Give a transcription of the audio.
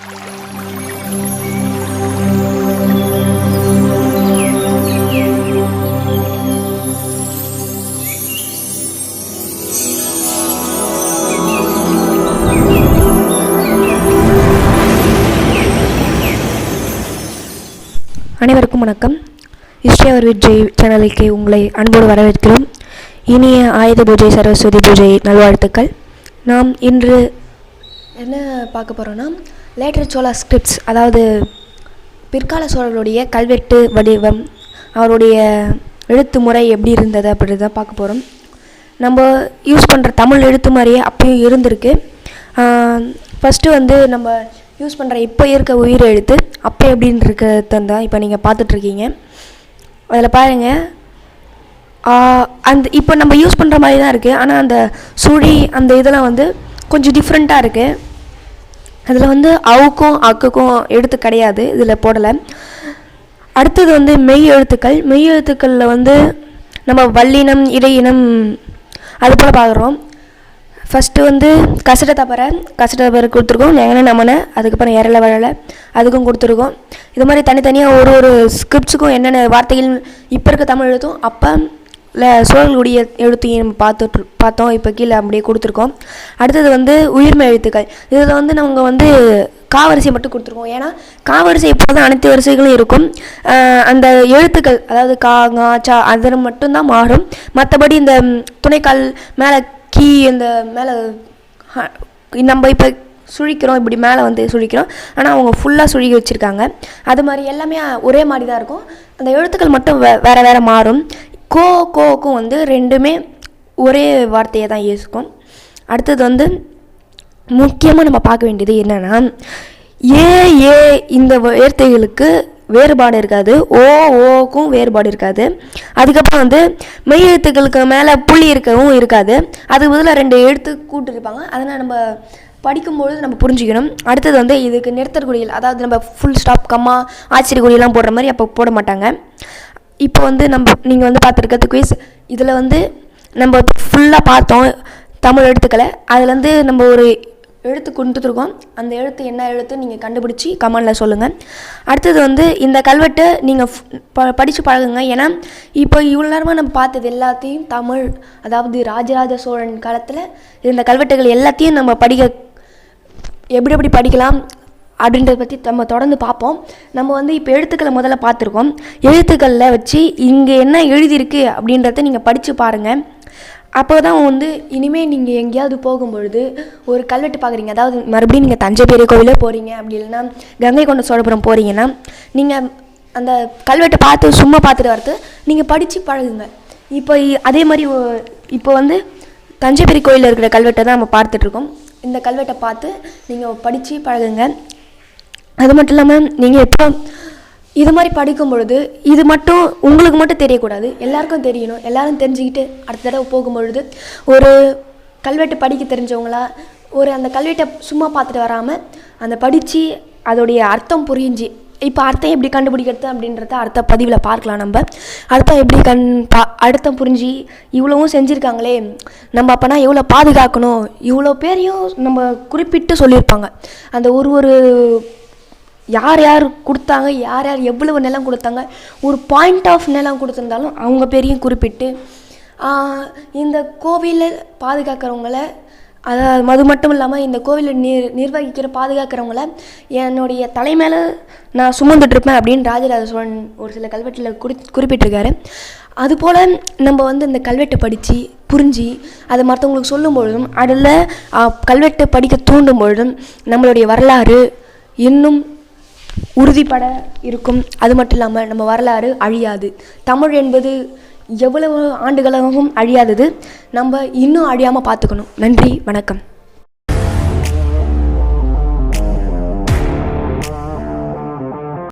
அனைவருக்கும் வணக்கம். History our with Jai சேனலுக்கு உங்களை அன்போடு வரவேற்கிறோம். இனிய ஆயுத பூஜை, சரஸ்வதி பூஜை நல்வாழ்த்துக்கள். நாம் இன்று என்ன பார்க்க போகிறோன்னா, லேட்டர் சோழா ஸ்கிரிப்ட்ஸ், அதாவது பிற்கால சோழர்களுடைய கல்வெட்டு வடிவம், அவருடைய எழுத்து முறை எப்படி இருந்தது அப்படி தான் பார்க்க போகிறோம். நம்ம யூஸ் பண்ணுற தமிழ் எழுத்து மாதிரியே அப்பயும் இருந்திருக்கு. ஃபஸ்ட்டு நம்ம யூஸ் பண்ணுற இப்போ இருக்க உயிர் எழுத்து அப்போ எப்படின்னு இருக்கிறது தான் இப்போ நீங்கள் பார்த்துட்ருக்கீங்க. அதில் பாருங்கள், அந்த இப்போ நம்ம யூஸ் பண்ணுற மாதிரி தான் இருக்குது. ஆனால் அந்த சுழி அந்த இதெல்லாம் கொஞ்சம் டிஃப்ரெண்ட்டாக இருக்குது. அதில் அவுக்கும் அக்குக்கும் எழுத்து கிடையாது, இதில் போடலை. அடுத்தது மெய் எழுத்துக்கள். மெய் எழுத்துக்களில் நம்ம வல்லினம் இடையினம் அது போல் பார்க்குறோம். ஃபஸ்ட்டு கசட தப்பரை கொடுத்துருக்கோம். நெகன நமனை, அதுக்கப்புறம் எரள வழலை அதுக்கும் கொடுத்துருக்கோம். இது மாதிரி தனித்தனியாக ஒரு ஸ்கிரிப்ட்ஸுக்கும் என்னென்ன வார்த்தைகள் இப்போ இருக்க தமிழ் எழுத்தும் அப்போ சோழர்களுடைய எழுத்தையும் நம்ம பார்த்தோம். இப்போ கீழே அப்படியே கொடுத்துருக்கோம். அடுத்தது உயிர்மை எழுத்துக்கள். இதில் நாங்கள் காவரிசை மட்டும் கொடுத்துருக்கோம். ஏன்னா காவரிசை இப்போ தான் அனைத்து வரிசைகளும் இருக்கும். அந்த எழுத்துக்கள், அதாவது கா ngா சா அதில் மட்டும்தான் மாறும். மற்றபடி இந்த துணைக்கால் மேலே கீ இந்த மேலே நம்ம இப்போ சுழிக்கிறோம், இப்படி மேலே சுழிக்கிறோம். ஆனால் அவங்க ஃபுல்லாக சுழிக்க வச்சுருக்காங்க. அது மாதிரி எல்லாமே ஒரே மாதிரி தான் இருக்கும். அந்த எழுத்துக்கள் மட்டும் வேறு மாறும். கோக்கும் ரெண்டுமே ஒரே வார்த்தையை தான் யூஸுக்கும். அடுத்தது முக்கியமாக நம்ம பார்க்க வேண்டியது என்னென்னா, ஏ இந்த வார்த்தைகளுக்கு வேறுபாடு இருக்காது, ஓக்கும் வேறுபாடு இருக்காது. அதுக்கப்புறம் மெய் எழுத்துக்களுக்கு மேலே புள்ளி இருக்கவும் இருக்காது. அதுக்கு பதிலாக 2 எழுத்து கூட்டிருப்பாங்க. அதனால் நம்ம படிக்கும்பொழுது நம்ம புரிஞ்சுக்கணும். அடுத்தது இதுக்கு நிறுத்தற்குறிகள், அதாவது நம்ம ஃபுல் ஸ்டாப், கம்மா, ஆச்சரியக்குறியெல்லாம் போடுற மாதிரி அப்போ போட மாட்டாங்க. இப்போ நீங்கள் பார்த்துருக்கிறது குயிஸ். இதில் நம்ம ஃபுல்லாக பார்த்தோம் தமிழ் எழுத்துக்களை. அதில் நம்ம ஒரு எழுத்து கொடுத்துருக்கோம். அந்த எழுத்து என்ன எழுத்து நீங்கள் கண்டுபிடிச்சி கமெண்டில் சொல்லுங்கள். அடுத்தது இந்த கல்வெட்டை நீங்கள் படித்து பழகுங்க. ஏன்னா இப்போ இவ்வளோ நேரமாக நம்ம பார்த்தது எல்லாத்தையும் தமிழ், அதாவது ராஜராஜ சோழன் காலத்தில் இந்த கல்வெட்டுகள் எல்லாத்தையும் நம்ம எப்படி படிக்கலாம் அப்படின்றத பற்றி நம்ம தொடர்ந்து பார்ப்போம். நம்ம இப்போ எழுத்துக்களை முதல்ல பார்த்துருக்கோம். எழுத்துக்களில் வச்சு இங்கே என்ன எழுதியிருக்கு அப்படின்றத நீங்கள் படித்து பாருங்கள். அப்போ தான் இனிமேல் நீங்கள் எங்கேயாவது போகும்பொழுது ஒரு கல்வெட்டு பார்க்குறீங்க, அதாவது மறுபடியும் நீங்கள் தஞ்சை பெரிய கோவிலே போகிறீங்க, அப்படி இல்லைன்னா கங்கை கொண்ட சோழபுரம் போகிறீங்கன்னா நீங்கள் அந்த கல்வெட்டை சும்மா பார்த்துட்டு வரது நீங்கள் படித்து பழகுங்க. இப்போ அதே மாதிரி இப்போ தஞ்சை பெரிய கோயிலில் இருக்கிற கல்வெட்டை தான் நம்ம பார்த்துட்ருக்கோம். இந்த கல்வெட்டை பார்த்து நீங்கள் படித்து பழகுங்க. அது மட்டும் இல்லாமல் நீங்கள் எப்போ இது மாதிரி படிக்கும் பொழுது இது மட்டும் உங்களுக்கு மட்டும் தெரியக்கூடாது, எல்லாருக்கும் தெரியணும். எல்லாரும் தெரிஞ்சுக்கிட்டு அடுத்த தடவை போகும்பொழுது ஒரு கல்வெட்டு படிக்க தெரிஞ்சவங்களா அந்த கல்வெட்டை சும்மா பார்த்துட்டு வராமல் அந்த படித்து அதோடைய அர்த்தம் புரிஞ்சு, இப்போ அர்த்தம் எப்படி கண்டுபிடிக்கிறது அப்படின்றத அடுத்த பதிவில் பார்க்கலாம். நம்ம அர்த்தம் எப்படி அர்த்தம் புரிஞ்சு இவ்வளவும் செஞ்சுருக்காங்களே, நம்ம அப்போனா எவ்வளோ பாதுகாக்கணும், இவ்வளோ பேரையும் நம்ம குறிப்பிட்டு சொல்லியிருப்பாங்க. அந்த ஒரு யார் கொடுத்தாங்க, யார் எவ்வளவு நிலம் கொடுத்தாங்க, ஒரு பாயிண்ட் ஆஃப் நிலம் கொடுத்துருந்தாலும் அவங்க பேரையும் குறிப்பிட்டு இந்த கோவிலில் பாதுகாக்கிறவங்கள, அதாவது அது மட்டும் இல்லாமல் இந்த கோவிலை நிர்வகிக்கிற பாதுகாக்கிறவங்கள என்னுடைய தலைமையில் நான் சுமந்துட்டுருப்பேன் அப்படின்னு ராஜராஜ சோழன் ஒரு சில கல்வெட்டில் குறிப்பிட்டிருக்காரு. அதுபோல் நம்ம இந்த கல்வெட்டை படித்து புரிஞ்சு அதை மற்றவங்களுக்கு சொல்லும் பொழுதும், அதில் கல்வெட்டை படிக்க தூண்டும் பொழுதும் நம்மளுடைய வரலாறு இன்னும் உறுதிப்பட இருக்கும். அது மட்டும் இல்லாமல் நம்ம வரலாறு அழியாது. தமிழ் என்பது எவ்வளவு ஆண்டுகளாகவும் அழியாதது. நம்ம இன்னும் அழியாமல் பார்த்துக்கணும். நன்றி, வணக்கம்.